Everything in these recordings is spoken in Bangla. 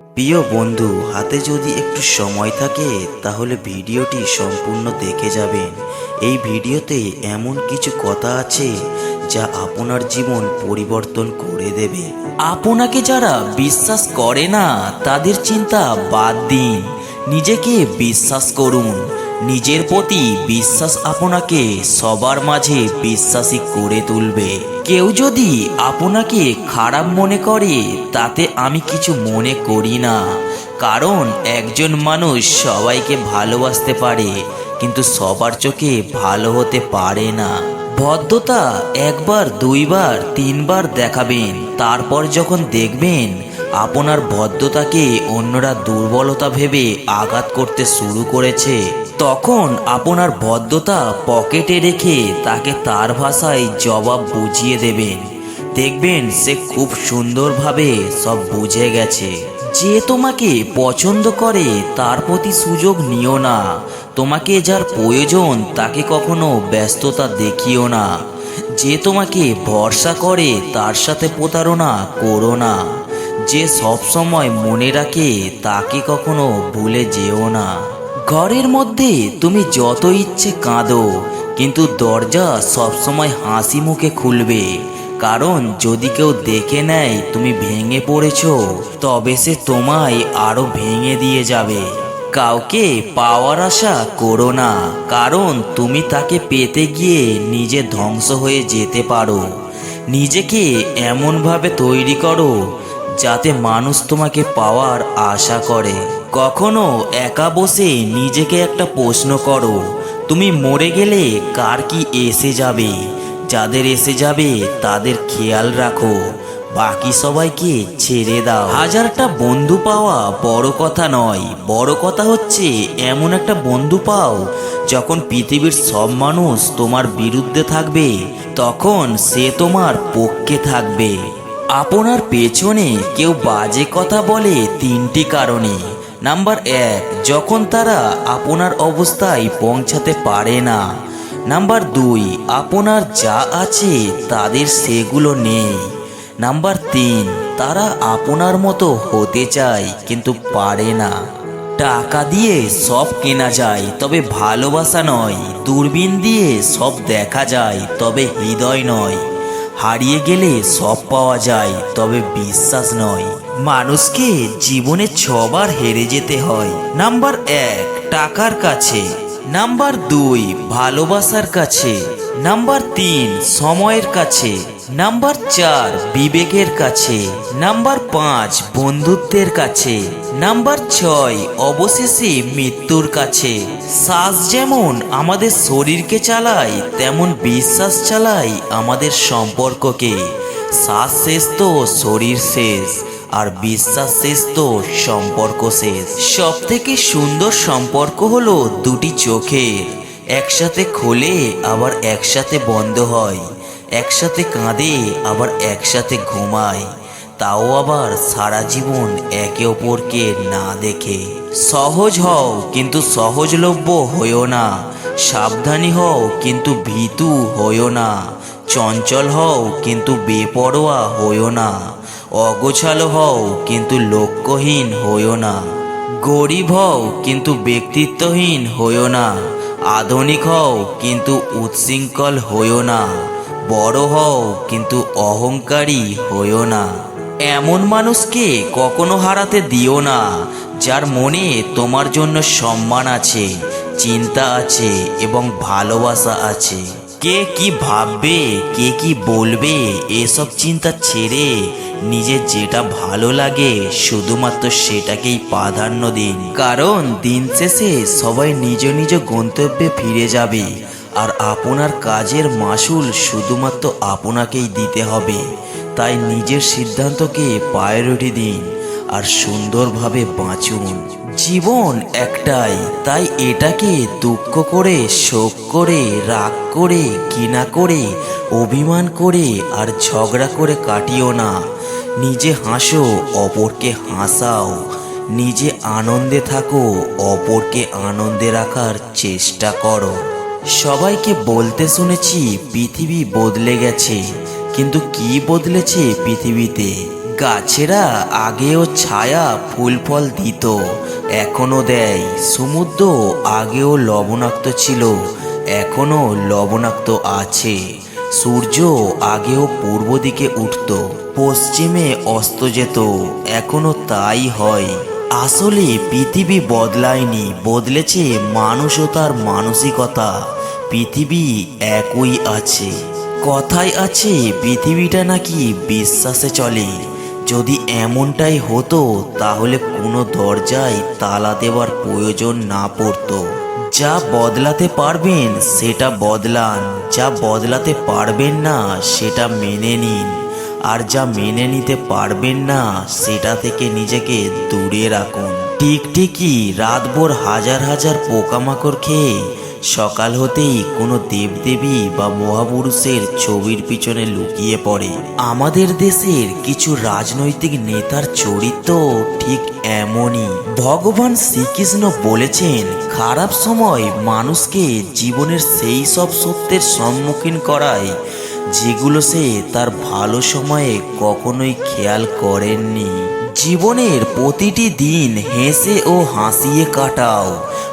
প্রিয় বন্ধু, হাতে যদি একটু সময় থাকে তাহলে ভিডিওটি সম্পূর্ণ দেখে যাবেন। এই ভিডিওতে এমন কিছু কথা আছে যা আপনার জীবন পরিবর্তন করে দেবে। আপনাকে যারা বিশ্বাস করে না তাদের চিন্তা বাদ দিন, নিজেকে বিশ্বাস করুন। নিজের প্রতি বিশ্বাস আপনাকে সবার মাঝে বিশ্বাসী করে তুলবে। কেউ যদি আপনাকে খারাপ মনে করে তাতে আমি কিছু মনে করি না, কারণ একজন মানুষ সবাইকে ভালোবাসতে পারে কিন্তু সবার চোখে ভালো হতে পারে না। ভদ্রতা একবার, দুইবার, তিনবার দেখাবেন, তারপর যখন দেখবেন আপনার ভদ্রতাকে অন্যরা দুর্বলতা ভেবে আঘাত করতে শুরু করেছে, তখন আপনার ভদ্রতা পকেটে রেখে তাকে তার ভাষায় জবাব বুঝিয়ে দেবেন। দেখবেন সে খুব সুন্দরভাবে সব বুঝে গেছে। যে তোমাকে পছন্দ করে তার প্রতি সুযোগ নিও না। তোমাকে যার প্রয়োজন তাকে কখনো ব্যস্ততা দেখিও না। যে তোমাকে ভরসা করে তার সাথে প্রতারণা করো না। যে সব সময় মনে রাখে তাকে কখনো ভুলে যেও না। ঘরের মধ্যে তুমি যত ইচ্ছে কাঁদো, কিন্তু দরজা সবসময় হাসি মুখে খুলবে, কারণ যদি কেউ দেখে নেয় তুমি ভেঙে পড়েছো, তবে সে তোমায় আরো ভেঙে দিয়ে যাবে। কাউকে পাওয়ার আশা করো না, কারণ তুমি তাকে পেতে গিয়ে নিজে ধ্বংস হয়ে যেতে পারো। নিজেকে এমনভাবে তৈরি করো যাতে মানুষ তোমাকে পাওয়ার আশা করে। কখনো একা বসে নিজেকে একটা প্রশ্ন করো, তুমি মরে গেলে কার কি এসে যাবে? যাদের এসে যাবে তাদের খেয়াল রাখো, বাকি সবাইকে ছেড়ে দাও। হাজারটা বন্ধু পাওয়া বড় কথা নয়, বড় কথা হচ্ছে এমন একটা বন্ধু পাও যখন পৃথিবীর সব মানুষ তোমার বিরুদ্ধে থাকবে তখন সে তোমার পক্ষে থাকবে। আপনার পেছনে কেউ বাজে কথা বলে তিনটি কারণে। নাম্বার 1, যখন তারা আপনার অবস্থায় পৌঁছাতে পারে না। নাম্বার 2, আপনার যা আছে তাদের সেগুলো নেই। নাম্বার 3, তারা আপনার মতো হতে চায় কিন্তু পারে না। টাকা দিয়ে সব কেনা যায় তবে ভালোবাসা নয়। দূরবীন দিয়ে সব দেখা যায় তবে হৃদয় নয়। হারিয়ে গেলে সব পাওয়া যায় তবে বিশ্বাস নয়। মানুষকে জীবনে 6 বার হেরে যেতে হয়। নাম্বার 1, টাকার কাছে। নাম্বার 2, ভালোবাসার কাছে। নাম্বার 3, সময়ের কাছে। নাম্বার 4, বিবেকের কাছে। নাম্বার 5, বন্ধুত্বের কাছে। নাম্বার 6, অবশেষে মৃত্যুর কাছে। শ্বাস যেমন আমাদের শরীরকে চালায় তেমন বিশ্বাস চালায় আমাদের সম্পর্ককে। শ্বাস শেষ তো শরীর শেষ, আর বিশ্বাস শেষ তো সম্পর্ক শেষ। সব থেকে সুন্দর সম্পর্ক হলো দুটি চোখের, একসাথে খোলে আবার একসাথে বন্ধ হয়, একসাথে কাঁদে আবার একসাথে ঘুমায়, তাও আবার সারা জীবন একে অপরকে না দেখে। সহজ হও কিন্তু সহজলভ্য হইও না। সাবধানী হও কিন্তু ভীতু হইও না। চঞ্চল হও কিন্তু বেপরোয়া হইও না। অগোছালো হও কিন্তু লক্ষ্যহীন হইও না। গরিব হও কিন্তু ব্যক্তিত্বহীন হইও না। আধুনিক হও কিন্তু উচ্ছৃঙ্খল হইও না। বড় হও কিন্তু অহংকারী হইও না। এমন মানুষকে কখনো হারাতে দিও না যার মনে তোমার জন্য সম্মান আছে, চিন্তা আছে এবং ভালোবাসা আছে। কে কি ভাববে, কে কি বলবে, এসব চিন্তা ছেড়ে নিজের যেটা ভালো লাগে শুধুমাত্র সেটাকেই প্রাধান্য দিন। কারণ দিন শেষে সবাই নিজ নিজ গন্তব্যে ফিরে যাবে, আর আপনার কাজের মাসুল শুধুমাত্র আপনাকেই দিতে হবে। তাই নিজের সিদ্ধান্তকে প্রায়োরিটি দিন আর সুন্দরভাবে বাঁচুন। জীবন একটাই, তাই এটাকে দুঃখ করে, শোক করে, রাগ করে, ঘৃণা করে, অভিমান করে আর ঝগড়া করে কাটিও না। নিজে হাসো, অপরকে হাসাও। নিজে আনন্দে থাকো, অপরকে আনন্দে রাখার চেষ্টা করো। সবাইকে বলতে শুনেছি পৃথিবী বদলে গেছে, কিন্তু কি বদলেছে পৃথিবীতে? গাছেরা আগেও ছায়া ফুল ফল দিত, এখনো দেয়। সমুদ্র আগেও লবণাক্ত ছিল, এখনো লবণাক্ত আছে। সূর্য আগেও পূর্ব দিকে উঠত, পশ্চিমে অস্ত যেত, এখনো তাই হয়। আসলে পৃথিবী বদলায়নি, বদলেছে মানুষ ও তার মানসিকতা। পৃথিবী একই আছে। কথায় আছে পৃথিবীটা নাকি বিশ্বাসে চলে। যদি এমনটাই হতো তাহলে কোনো দরজায় তালা দেওয়ার প্রয়োজন না পড়তো। যা বদলাতে পারবেন সেটা বদলান, যা বদলাতে পারবেন না সেটা মেনে নিন, আর যা মেনে নিতে পারবেন না সেটা থেকে নিজেকে দূরে রাখুন। টিকটিকি রাতভর হাজার হাজার পোকামাকড় খেয়ে সকাল হতেই কোনো দেবদেবী বা মহাপুরুষের ছবির পিছনে লুকিয়ে পড়ে। আমাদের দেশের কিছু রাজনৈতিক নেতার চরিত্র ঠিক এমনই। ভগবান শ্রীকৃষ্ণ বলেছেন, খারাপ সময় মানুষকে জীবনের সেই সব সত্যের সম্মুখীন করায় যেগুলো সে তার ভালো সময়ে কখনোই খেয়াল করেননি। জীবনের প্রতিটি দিন হেসে ও হাসিয়ে কাটাও,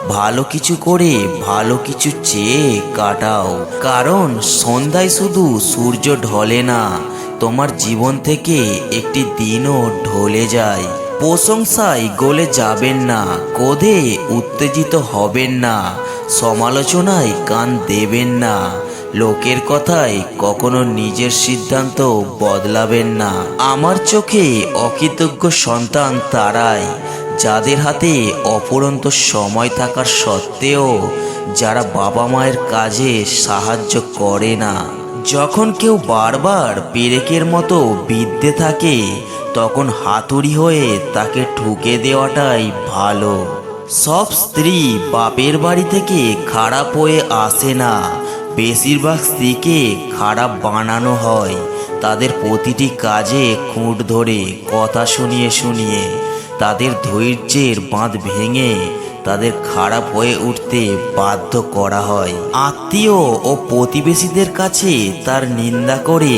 ভালো কিছু করে ভালো কিছু চেয়ে কাটাও। কারণ সন্ধ্যায় শুধু সূর্য ঢলে না, তোমার জীবন থেকে একটি দিনও ঢলে যায়। প্রশংসায় গলে যাবেন না, ক্রোধে উত্তেজিত হবেন না, সমালোচনায় কান দেবেন না, লোকের কথায় কখনো নিজের সিদ্ধান্ত বদলাবেন না। আমার চোখে অকৃতজ্ঞ সন্তান তারাই যাদের হাতে অফুরন্ত সময় থাকার সত্ত্বেও যারা বাবা মায়ের কাজে সাহায্য করে না। যখন কেউ বারবার পেরেকের মতো বিঁধতে থাকে তখন হাতুড়ি হয়ে তাকে ঠুকে দেওয়াটাই ভালো। সব স্ত্রী বাপের বাড়ি থেকে খারাপ হয়ে আসে না, বেশিরভাগ স্ত্রীকে খারাপ বানানো হয় তাদের প্রতিটি কাজে খুঁট ধরে কথা শুনিয়ে শুনিয়ে। তাদের ধৈর্যের বাঁধ ভেঙে তাদের খারাপ হয়ে উঠতে বাধ্য করা হয়। আত্মীয় ও প্রতিবেশীদের কাছে তার নিন্দা করে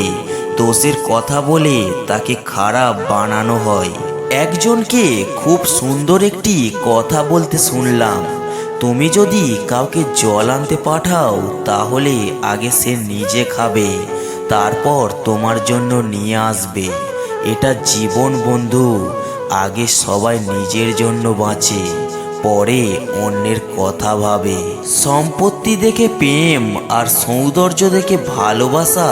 দোষের কথা বলে তাকে খারাপ বানানো হয়। একজনকে খুব সুন্দর একটি কথা বলতে শুনলাম, তুমি যদি কাউকে জল আনতে পাঠাও তাহলে আগে সে নিজে খাবে, তারপর তোমার জন্য নিয়ে আসবে। এটা জীবন বন্ধু, আগে সবাই নিজের জন্য বাঁচে, পরে অন্যের কথা ভাবে। সম্পত্তি দেখে প্রেম আর সৌন্দর্য দেখে ভালোবাসা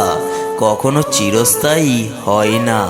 কখনো চিরস্থায়ী হয় না।